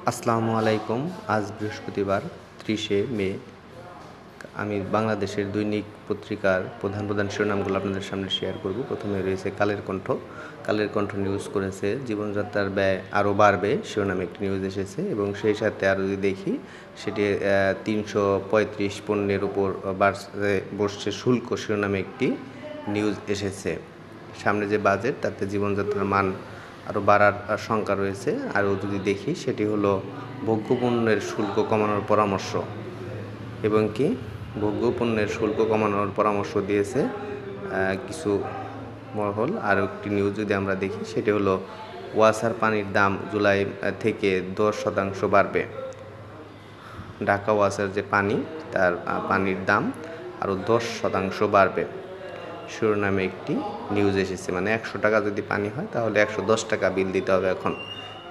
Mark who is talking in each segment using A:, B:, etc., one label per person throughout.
A: আসসালামু আলাইকুম। আজ বৃহস্পতিবার ৩০শে মে। আমি বাংলাদেশের দৈনিক পত্রিকার প্রধান শিরোনামগুলো আপনাদের সামনে শেয়ার করব। প্রথমে রয়েছে কালের কণ্ঠ। কালের কণ্ঠ নিউজ করেছে জীবনযাত্রার ব্যয় আরও বাড়বে শিরোনামে একটি নিউজ এসেছে, এবং সেই সাথে আরও যদি দেখি সেটি ৩৩৫ পণ্যের উপর বসছে শুল্ক শিরোনামে একটি নিউজ এসেছে। সামনে যে বাজেট তাতে জীবনযাত্রার মান আরও বাড়ার শঙ্কা রয়েছে। আরও যদি দেখি সেটি হলো ভোগ্যপণ্যের শুল্ক কমানোর পরামর্শ, এবং কি ভোগ্যপণ্যের শুল্ক কমানোর পরামর্শ দিয়েছে কিছু মহল। আরও একটি নিউজ যদি আমরা দেখি সেটি হলো ওয়াসার পানির দাম জুলাই থেকে 10% বাড়বে। ঢাকা ওয়াসার যে পানি, তার পানির দাম আরও 10% বাড়বে শিরোনামে একটি নিউজ এসেছে। মানে 100 টাকা যদি পানি হয় তাহলে 110 টাকা বিল দিতে হবে এখন,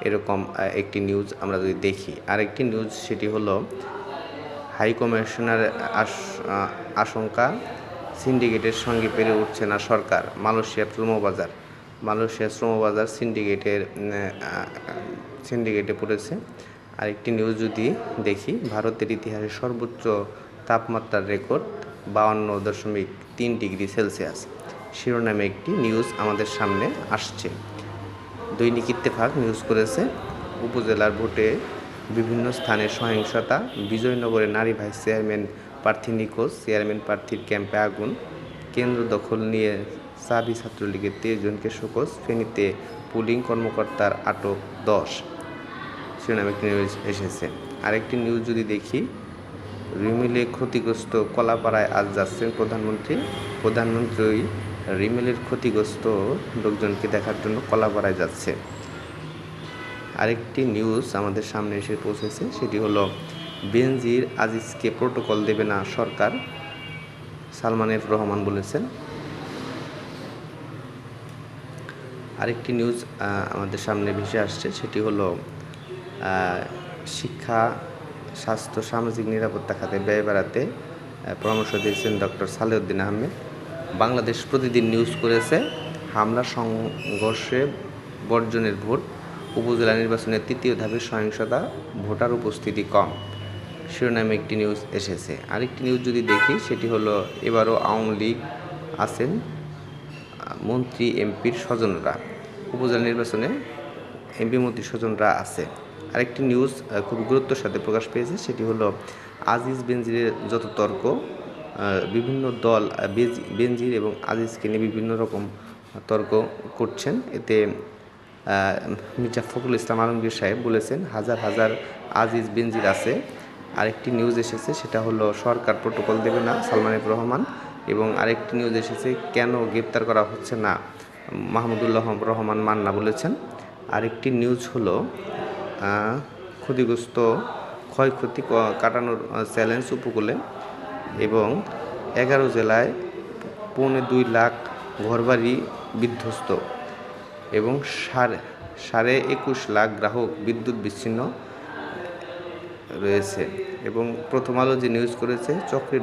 A: এরকম একটি নিউজ আমরা যদি দেখি। আরেকটি নিউজ সেটি হলো হাই কমিশনার আশঙ্কা সিন্ডিকেটের সঙ্গে পেরে উঠছে না সরকার। মালয়েশিয়া শ্রমবাজার সিন্ডিকেটে পড়েছে। আরেকটি নিউজ যদি দেখি, ভারতের ইতিহাসে সর্বোচ্চ তাপমাত্রার রেকর্ড 52.3 ডিগ্রি সেলসিয়াস শিরোনামে একটি নিউজ আমাদের সামনে আসছে। দৈনিক ইত্তেফাক নিউজ করেছে উপজেলার ভোটে বিভিন্ন স্থানে সহিংসতা, বিজয়নগরে নারী ভাইস চেয়ারম্যান প্রার্থী নিখোঁজ, চেয়ারম্যান প্রার্থীর ক্যাম্পে আগুন, কেন্দ্র দখল নিয়ে সাবি ছাত্রলীগের 23 জনকে শোকজ, ফেনীতে পুলিং কর্মকর্তার আটক 10 শিরোনামে একটি নিউজ এসেছে। আরেকটি নিউজ যদি দেখি, রিমেলে ক্ষতিগ্রস্ত কলাপাড়ায় আজ যাচ্ছেন প্রধানমন্ত্রী রিমেলের ক্ষতিগ্রস্ত লোকজনকে দেখার জন্য কলাপাড়ায় যাচ্ছে। আরেকটি নিউজ আমাদের সামনে এসে পৌঁছেছে, সেটি হলো বেনজির আজিজকে প্রোটোকল দেবে না সরকার, সালমান এফ রহমান বলেছেন। আরেকটি নিউজ আমাদের সামনে ভেসে আসছে, সেটি হলো শিক্ষা, স্বাস্থ্য, সামাজিক নিরাপত্তা খাতে ব্যয় বাড়াতে পরামর্শ দিয়েছেন ডক্টর সালেউদ্দিন আহমেদ। বাংলাদেশ প্রতিদিন নিউজ করেছে হামলা সংঘর্ষে বর্জনের ভোট, উপজেলা নির্বাচনের 3য় ধাপে সহিংসতা, ভোটার উপস্থিতি কম শিরোনামে একটি নিউজ এসেছে। আরেকটি নিউজ যদি দেখি সেটি হলো এবারও আওয়ামী লীগ আছেন মন্ত্রী এমপির স্বজনরা, উপজেলা নির্বাচনে এমপি মন্ত্রী স্বজনরা আছে। আরেকটি নিউজ খুব গুরুত্বের সাথে প্রকাশ পেয়েছে, সেটি হলো আজিজ বেনজিরের যত তর্ক, বিভিন্ন দল বেনজির এবং আজিজকে নিয়ে বিভিন্ন রকম তর্ক করছেন। এতে মির্জা ফখরুল ইসলাম আলমগীর সাহেব বলেছেন হাজার হাজার আজিজ বেনজির আছে। আরেকটি নিউজ এসেছে, সেটা হলো সরকার প্রোটোকল দেবে না সালমান এফ রহমান। এবং আরেকটি নিউজ এসেছে কেন গ্রেপ্তার করা হচ্ছে না মাহমুদুল্লাহ রহমান মান্না বলেছেন। আরেকটি নিউজ হলো ক্ষয়ক্ষতি কাটানোর চ্যালেঞ্জ উপকূলে, এবং 11 জেলায় 2.25 লাখ ঘরবাড়ি বিধ্বস্ত, এবং 21.5 লাখ গ্রাহক বিদ্যুৎ বিচ্ছিন্ন রয়েছে। এবং প্রথম আলো যে নিউজ করেছে চক্রে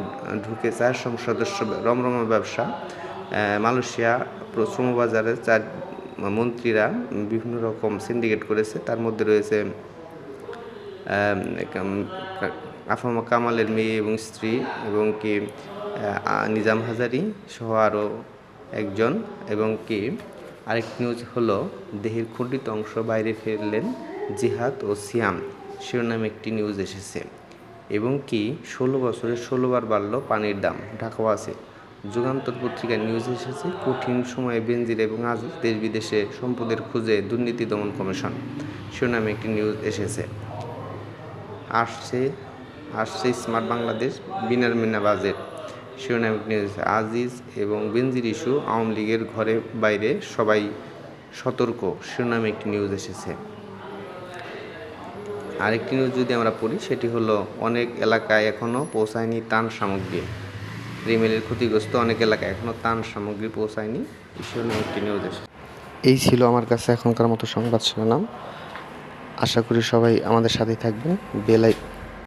A: ঢুকে 4 সদস্য রমরমা ব্যবসা, মালয়েশিয়া শ্রমবাজারের 4 মন্ত্রীরা বিভিন্ন রকম সিন্ডিকেট করেছে। তার মধ্যে রয়েছে আফামা কামালের মেয়ে এবং স্ত্রী, এবং কি নিজাম হাজারি সহ আরও একজন। এবং কি আরেকটি নিউজ হলো দেহের খণ্ডিত অংশ বাইরে ফেললেন জিহাদ ও সিয়াম শিরোনামে একটি নিউজ এসেছে। এবং কি 16 বছরে 16 বার বাড়ল পানির দাম, ঢাকা ওয়াসে যুগান্তর পত্রিকার নিউজ এসেছে। কঠিন সময়ে বেনজির এবং আজিজ দেশ বিদেশে সম্পদের খুঁজে দুর্নীতি দমন কমিশন শিরোনামে একটি নিউজ এসেছে। আসছে স্মার্ট বাংলাদেশ বিনার বাজেট শিরোনামে একটি নিউজ। আজিজ এবং বেনজির ইস্যু, আওয়ামী লীগের ঘরে বাইরে সবাই সতর্ক শিরোনামে একটি নিউজ এসেছে। আরেকটি নিউজ যদি আমরা পড়ি সেটি হলো অনেক এলাকায় এখনও পৌঁছায়নি ত্রাণ সামগ্রী, রিমেলের ক্ষতিগ্রস্ত অনেক এলাকায় এখনও ত্রাণ সামগ্রী পৌঁছায়নি শিরোনামে একটি নিউজ এসেছে। এই ছিল আমার কাছে এখনকার মতো সংবাদ শিরোনাম। আশা করি সবাই আমাদের সাথেই থাকবেন।